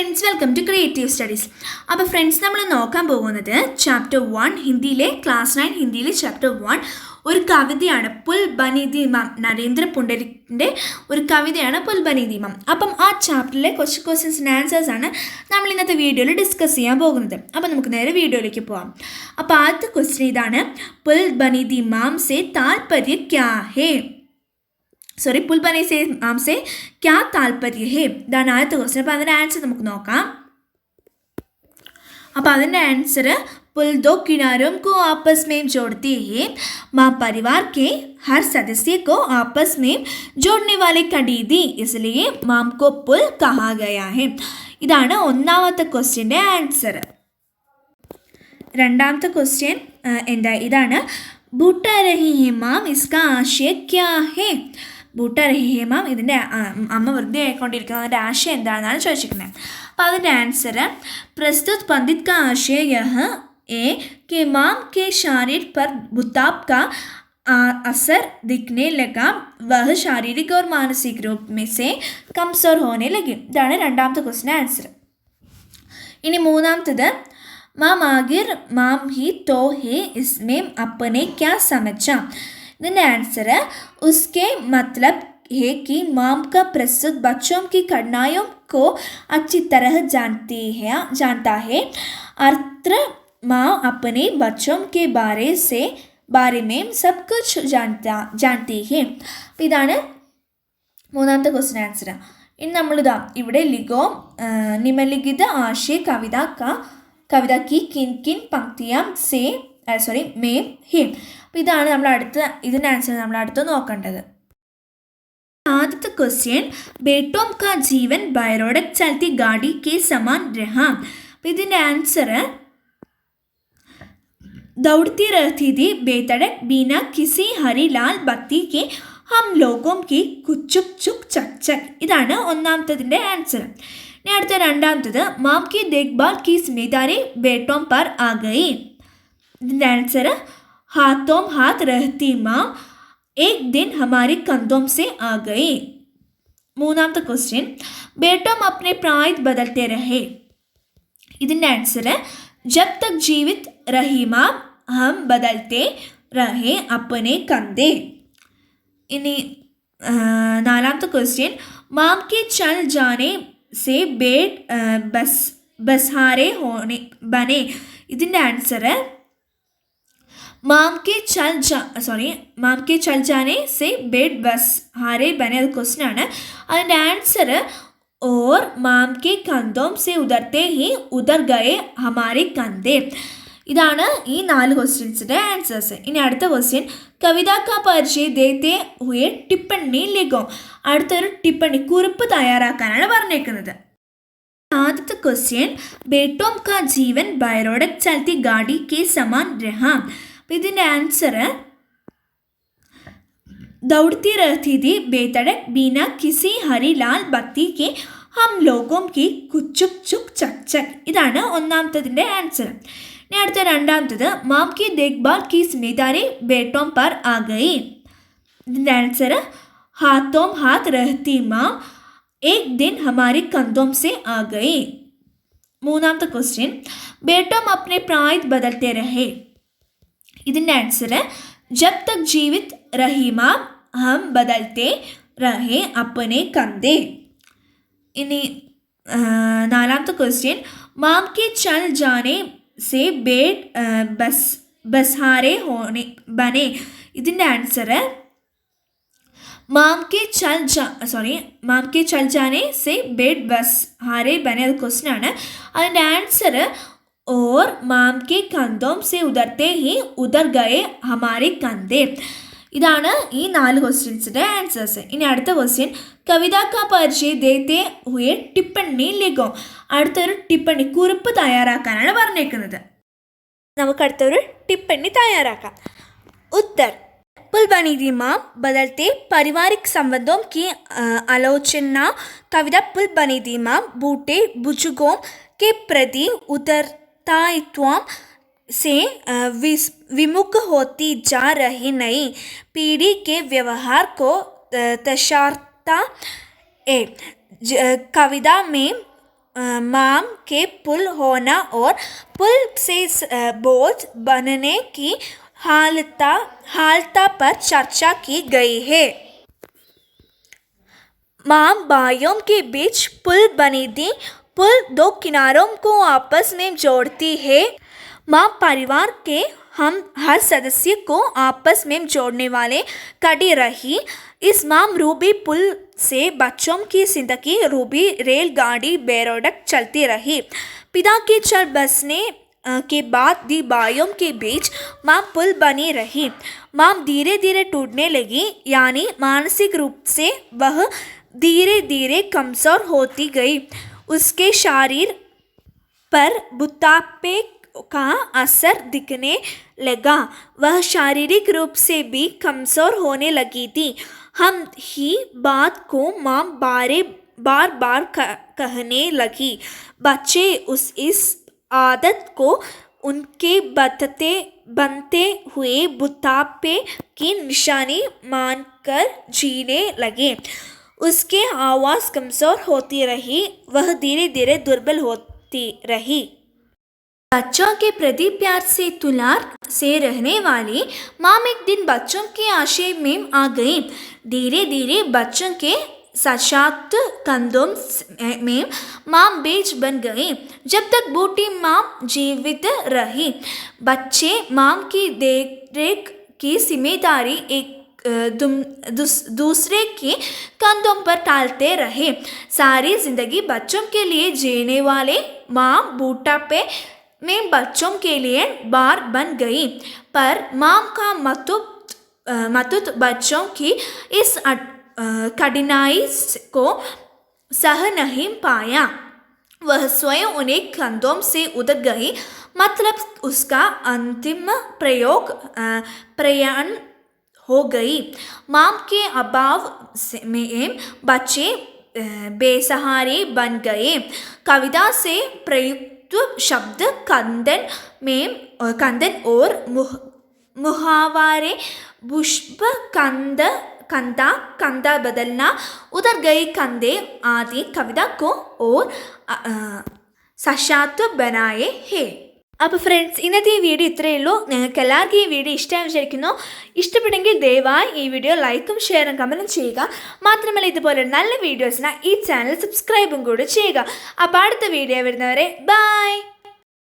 Friends, welcome to creative studies. അപ്പോൾ friends, നമ്മൾ നോക്കാൻ പോകുന്നത് ചാപ്റ്റർ 1 ഹിന്ദിയിലെ ക്ലാസ് 9 ഹിന്ദിയിലെ ചാപ്റ്റർ 1 ഒരു കവിതയാണ്. പുൽ ബനി ദീമം, നരേന്ദ്ര പുണ്ടരിക്കിൻ്റെ ഒരു കവിതയാണ് പുൽ ബനി ദീമം. അപ്പം ആ ചാപ്റ്ററിലെ കുറച്ച് ക്വസ്റ്റ്യൻസ് ആൻഡ് ആൻസേഴ്സാണ് നമ്മൾ ഇന്നത്തെ വീഡിയോയിൽ ഡിസ്കസ് ചെയ്യാൻ പോകുന്നത്. അപ്പം നമുക്ക് നേരെ വീഡിയോയിലേക്ക് പോകാം. അപ്പോൾ ആദ്യത്തെ ക്വസ്റ്റ്യൻ ഇതാണ്, പുൽ ബനി ദീമം സെ താൽപര്യ ക്യാ ഹേ. പുൽ ബനി സെ നാം സെ ക്യാ താൽപര്യ ഹേ, ഇതാണ് ആദ്യത്തെ ക്വസ്റ്റ്യൻ. അപ്പോൾ അതിൻ്റെ ആൻസർ നമുക്ക് നോക്കാം. അപ്പോൾ അതിൻ്റെ ആൻസർ, पुल दो किनारों को आपस में जोड़ते हैं, माँ परिवार के हर सदस्य को आपस में जोड़ने वाले कड़ी थी, इसलिए माम को पुल कहा गया है. ഇതാണ് ഒന്നാമത്തെ ക്വസ്റ്റ്യൻ്റെ ആൻസർ. രണ്ടാമത്തെ ക്വസ്റ്റ്യൻ ഇതാണ്, ബൂട്ട രഹി ഹെ മാം ഇസ്കാ ആശയ ക്യാ ഹേ. ബൂട്ട രഹി ഹെ മാം, ഇതിൻ്റെ അമ്മ വെറുതെ ആയിക്കൊണ്ടിരിക്കുന്നതിൻ്റെ ആശയം എന്താണെന്നാണ് ചോദിച്ചിരിക്കുന്നത്. അപ്പോൾ അതിൻ്റെ ആൻസർ, പ്രസ്തുത് പണ്ഡിത് കാ ആശയ യഹ ए कि माम के शरीर पर भूताप का असर दिखने लगा, वह शारीरिक और मानसिक रूप में से कमजोर होने लगी. ഇതാണ് രണ്ടാമത്തെ ക്വസ്റ്റിൻ്റെ ആൻസർ. ഇനി മൂന്നാമത്തത്, മാം ആഖിർ മാം ഹി തോ ഹേ ഇസ്മേ അപ്പനെ ക്യാ സമझा. ഇതിൻ്റെ ആൻസർ, उसके मतलब है कि माम का प्रस्तुत बच्चों की कठिनाइयों को अच्छी तरह जानता है. अर्थ, माँ अपने बच्चों के बारे में सब कुछ जानती है. അപ്പോൾ ഇതാണ് മൂന്നാമത്തെ ക്വസ്റ്റ്യൻ ആൻസർ. ഇനി നമ്മളിതാ ഇവിടെ ലിഖോ നിമ്നലിഖിത ആശയ കവിത की किन किन पंक्तियां से में है. അപ്പോൾ ഇതാണ് ഇതിൻ്റെ ആൻസർ നമ്മൾ അടുത്ത് നോക്കേണ്ടത്. ആദ്യത്തെ ക്വസ്റ്റ്യൻ, बेटों का जीवन बैरोडक चलती गाड़ी के समान रहा. അപ്പോൾ ഇതിൻ്റെ ആൻസർ, दौड़ती रहती थी बेतड़क बिना किसी हरी लाल बत्ती के हम लोगों की कुचुक चुक चक चक. ഇതാണ് ഒന്നാമത്തതിൻ്റെ ആൻസർ. ഇനി അടുത്ത രണ്ടാമത്തത്, മാം की देखभाल की जिम्मेदारी बेटों पर आ गई. ഇതിൻ്റെ ആൻസർ, हाथों हाथ रहती माँ एक दिन हमारे कंधों से आ गई. മൂന്നാമത്തെ ക്വസ്റ്റ്യൻ, बेटों अपने प्राय बदलते रहे. ഇതിൻ്റെ ആൻസർ, जब तक जीवित रही माँ हम बदलते रहे अपने कंधे. इन्हीं नालामता क्वेश्चन, माम के चल जाने से बेड बसहारे होने बने. ഇതിൻ്റെ ആൻസർ, माम के चल जाने से बेड बसहारे बने. അത് ക്വസ്റ്റ്യൻ ആണ്. അതിൻ്റെ ആൻസർ, और माम के कंधों से उतरते ही उतर गए हमारे कंधे. ഇതാണ് ഈ 4 ക്വസ്റ്റ്യൻസിൻ്റെ ആൻസേഴ്സ്. ഇനി അടുത്ത ക്വസ്റ്റ്യൻ, കവിത കാ പരിചയ ദേത്തെ ഹുയെ ടിപ്പണി ലിഖോ. അടുത്തൊരു ടിപ്പണി കുറിപ്പ് തയ്യാറാക്കാനാണ് പറഞ്ഞേക്കുന്നത്. ആദ്യത്തെ ക്വസ്റ്റ്യൻ, बेटों का जीवन बैरोडक चलती गाड़ी के समान रहा. അപ്പോൾ ഇതിൻ്റെ ആൻസർ, दौड़ती रहती थी बेतड़क बिना किसी हरी लाल बत्ती के हम लोगों की कुचुक चुक चक चक. ഇതാണ് ഒന്നാമത്തതിൻ്റെ ആൻസർ. ഇനി അടുത്ത രണ്ടാമത്തത്, മാം की देखभाल की जिम्मेदारी बेटों पर आ गई. ഇതിൻ്റെ ആൻസർ, हाथों हाथ रहती माँ एक दिन हमारे कंधों से आ गई. മൂന്നാമത്തെ ക്വസ്റ്റ്യൻ, बेटों अपने प्राय बदलते रहे. ഇതിൻ്റെ ആൻസർ, जब तक जीवित रही माँ हम बदलते रहे अपने कंधे. इन्हीं नालामता क्वेश्चन, माम के चल जाने से बेड बसहारे होने बने. ഇതിൻ്റെ ആൻസർ, माम के चल जाने से बेड बसहारे बने. അത് ക്വസ്റ്റ്യൻ ആണ്. അതിൻ്റെ ആൻസർ, और माम के कंधों से उतरते ही उतर गए हमारे कंधे. ഇതാണ് ഈ 4 ക്വസ്റ്റ്യൻസിൻ്റെ ആൻസേഴ്സ്. ഇനി അടുത്ത ക്വസ്റ്റ്യൻ, കവിത കാ പരിചയ ദേത്തെ ഹുയെ ടിപ്പണി ലിഖോ. അടുത്തൊരു ടിപ്പണി കുറിപ്പ് തയ്യാറാക്കാനാണ് പറഞ്ഞേക്കുന്നത്. നമുക്ക് അടുത്തൊരു ടിപ്പണി തയ്യാറാക്കാം. उत्तर, पुल बनी दीमम बदलते पारिवारिक संबंधों की आलोचना. कविता पुल बनी दीमम बूटे बुजुर्गों के प्रति उत्तरदायित्व से विमुख होती जा रही नई पीढ़ी के व्यवहार को दर्शाता है. कविता में माम के पुल होना और पुल से बोझ बनने की हालता पर चर्चा की गई है। माम भाइयों के बीच पुल बनी थी। पुल दो किनारों को आपस में जोड़ती है। माँ परिवार के हम हर सदस्य को आपस में जोड़ने वाले कड़ी रही। इस माम रूबी पुल से बच्चों की जिंदगी रूबी रेलगाड़ी बेरोडक चलती रही। पिता के चल बसने के बाद दी भाइयों के बीच माम पुल बनी रही। माम धीरे धीरे टूटने लगी, यानी मानसिक रूप से वह धीरे धीरे कमज़ोर होती गई। उसके शरीर पर बुढ़ापे का असर दिखने लगा। वह शारीरिक रूप से भी कमज़ोर होने लगी थी। हम ही बात को माँ बार बार कहने लगी। बच्चे इस आदत को उनके बनते हुए बुढ़ापे की निशानी मानकर जीने लगे। उसकी आवाज़ कमज़ोर होती रही, वह धीरे धीरे दुर्बल होती रही। बच्चों के प्रति प्यार से तुलार से रहने वाली माम एक दिन बच्चों के आशय में आ गई। धीरे धीरे बच्चों के सशक्त कंधों में माम बेज बन गई। जब तक बूढ़ी माम जीवित रही, बच्चे माम की देखरेख की जिम्मेदारी एक दूसरे के कंधों पर टालते रहे। सारी जिंदगी बच्चों के लिए जीने वाले माँ बुढ़ापे में बच्चों के लिए बार बन गई। पर माम का मतुत बच्चों की इस कठिनाई को सह नहीं पाया। वह स्वयं उन्हें कंधों से उतर गई। मतलब उसका अंतिम प्रयाण हो गई। माम के अभाव में बच्चे बेसहारे बन गए। कविता से प्रयुक्त शब्द कंदन और मुहावरे पुष्प कंधा बदलना, उतर गई कंधे आदि कविता को और सशक्त बनाए हैं। അപ്പോൾ ഫ്രണ്ട്സ്, ഇന്നത്തെ ഈ വീഡിയോ ഇത്രയേ ഉള്ളൂ. നിങ്ങൾക്ക് എല്ലാവർക്കും ഈ വീഡിയോ ഇഷ്ടമായി വിചാരിക്കുന്നു. ഇഷ്ടപ്പെട്ടെങ്കിൽ ദയവായി ഈ വീഡിയോ ലൈക്കും ഷെയറും കമൻറ്റും ചെയ്യുക. മാത്രമല്ല ഇതുപോലെ നല്ല വീഡിയോസിനായി ഈ ചാനൽ സബ്സ്ക്രൈബും കൂടി ചെയ്യുക. അപ്പോൾ അടുത്ത വീഡിയോ വരുന്നവരെ ബൈ.